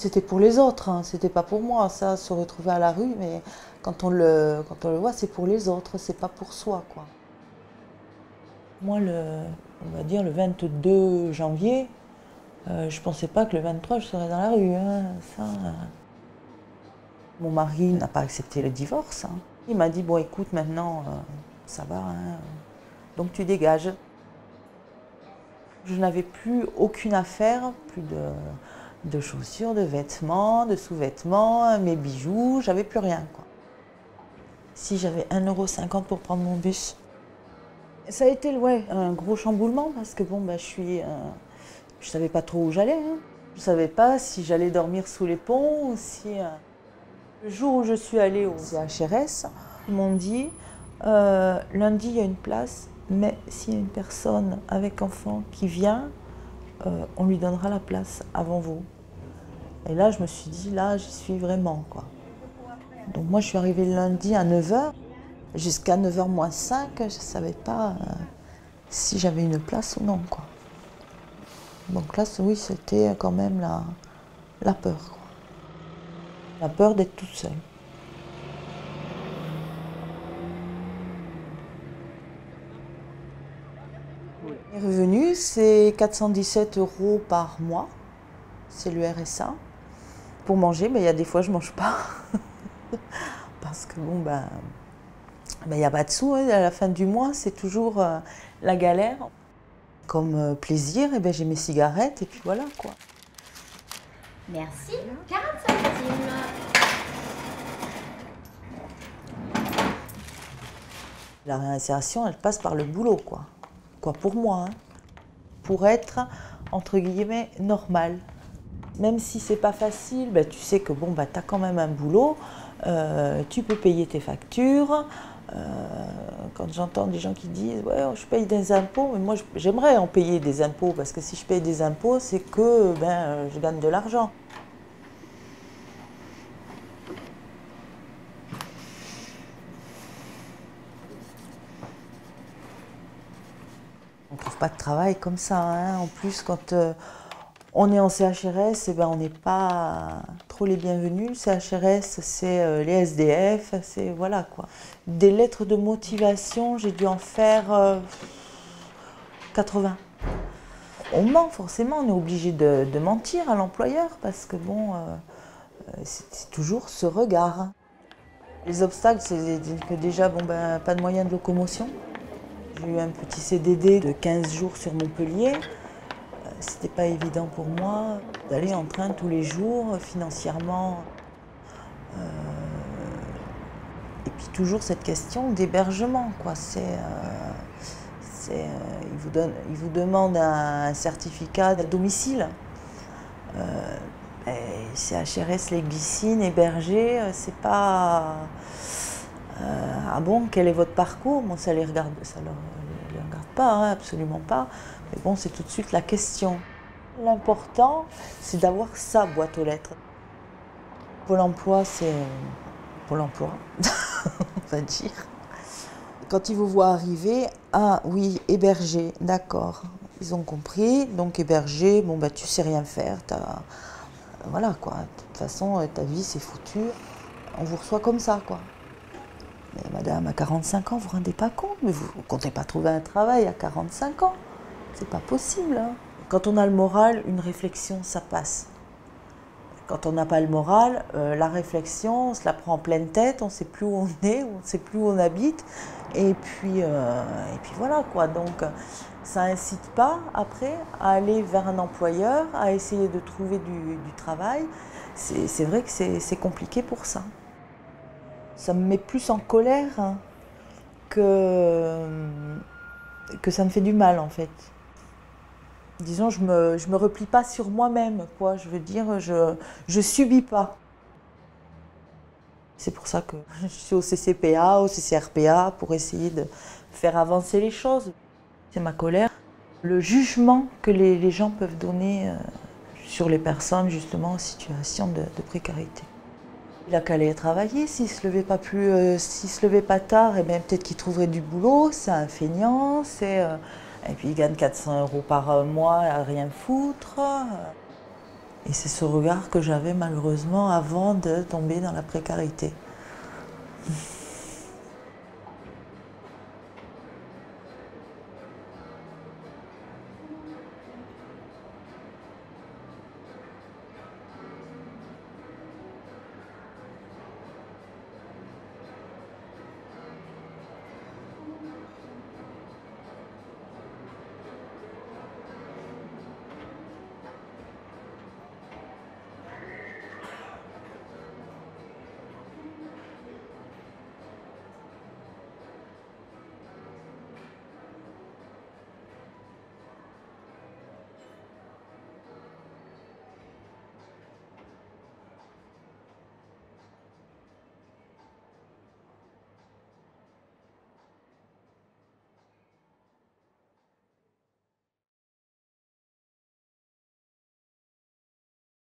C'était pour les autres, hein, c'était pas pour moi. Ça, se retrouver à la rue, mais quand on le voit, c'est pour les autres, c'est pas pour soi, quoi. Moi, on va dire le 22 janvier, je pensais pas que le 23, je serais dans la rue, hein, ça. Mon mari n'a pas accepté le divorce, hein. Il m'a dit, bon, écoute, maintenant, ça va, hein, donc tu dégages. Je n'avais plus aucune affaire, plus de chaussures, de vêtements, de sous-vêtements, mes bijoux, j'avais plus rien, quoi. Si j'avais 1,50 € pour prendre mon bus. Ça a été, ouais, un gros chamboulement parce que bon, je savais pas trop où j'allais, hein. Je savais pas si j'allais dormir sous les ponts ou si... Le jour où je suis allée au CHRS, ils m'ont dit lundi il y a une place, mais s'il y a une personne avec enfant qui vient, on lui donnera la place avant vous. Et là, je me suis dit, là, j'y suis vraiment, quoi. Donc moi, je suis arrivée le lundi à 9 h. Jusqu'à 9 h moins 5, je ne savais pas si j'avais une place ou non, quoi. Donc là, oui, c'était quand même la peur, quoi. La peur d'être toute seule. Mes revenus, c'est 417 € par mois. C'est le RSA. Pour manger, mais il y a des fois, je ne mange pas. Parce que bon, il n'y a pas de sous, hein. À la fin du mois, c'est toujours la galère. Comme plaisir, j'ai mes cigarettes et puis voilà, quoi. Merci. 40 centimes. La réinsertion, elle passe par le boulot, quoi. Quoi pour moi, hein. Pour être, entre guillemets, normal. Même si c'est pas facile, tu sais que bon, t'as quand même un boulot, tu peux payer tes factures. Quand j'entends des gens qui disent ouais, je paye des impôts, mais moi j'aimerais en payer des impôts parce que si je paye des impôts, c'est que je gagne de l'argent. On ne trouve pas de travail comme ça, hein. En plus, quand on est en CHRS, on n'est pas trop les bienvenus. CHRS, c'est les SDF, c'est voilà, quoi. Des lettres de motivation, j'ai dû en faire 80. On ment forcément, on est obligé de mentir à l'employeur parce que bon, c'est toujours ce regard. Les obstacles, c'est que déjà, pas de moyens de locomotion. J'ai eu un petit CDD de 15 jours sur Montpellier. C'était pas évident pour moi d'aller en train tous les jours, financièrement. Et puis toujours cette question d'hébergement, quoi. Il vous demande un certificat de domicile. CHRS, les Glycines, hébergés, c'est pas... ah bon, quel est votre parcours? Bon, ça les regarde pas, hein, absolument pas. Mais bon, c'est tout de suite la question. L'important, c'est d'avoir sa boîte aux lettres. Pôle emploi, c'est Pôle emploi, on va dire. Quand ils vous voient arriver, ah oui, hébergé, d'accord. Ils ont compris, donc hébergé, tu sais rien faire, voilà, quoi. De toute façon, ta vie, c'est foutu. On vous reçoit comme ça, quoi. Mais madame, à 45 ans, vous ne vous rendez pas compte, mais vous ne comptez pas trouver un travail à 45 ans. C'est pas possible, hein. Quand on a le moral, une réflexion, ça passe. Quand on n'a pas le moral, la réflexion, on se la prend en pleine tête, on ne sait plus où on est, on ne sait plus où on habite. Et puis voilà, quoi. Donc, ça n'incite pas, après, à aller vers un employeur, à essayer de trouver du travail. C'est vrai que c'est compliqué pour ça. Ça me met plus en colère, hein, que ça me fait du mal, en fait. Disons, je me replie pas sur moi-même, quoi. Je veux dire, je subis pas. C'est pour ça que je suis au CCPA, au CCRPA, pour essayer de faire avancer les choses. C'est ma colère. Le jugement que les gens peuvent donner sur les personnes, justement, en situation de précarité. Il a qu'à aller travailler, s'il ne se levait pas s'il se levait pas tard, peut-être qu'il trouverait du boulot. C'est un feignant, et puis il gagne 400 € par mois à rien foutre. Et c'est ce regard que j'avais malheureusement avant de tomber dans la précarité.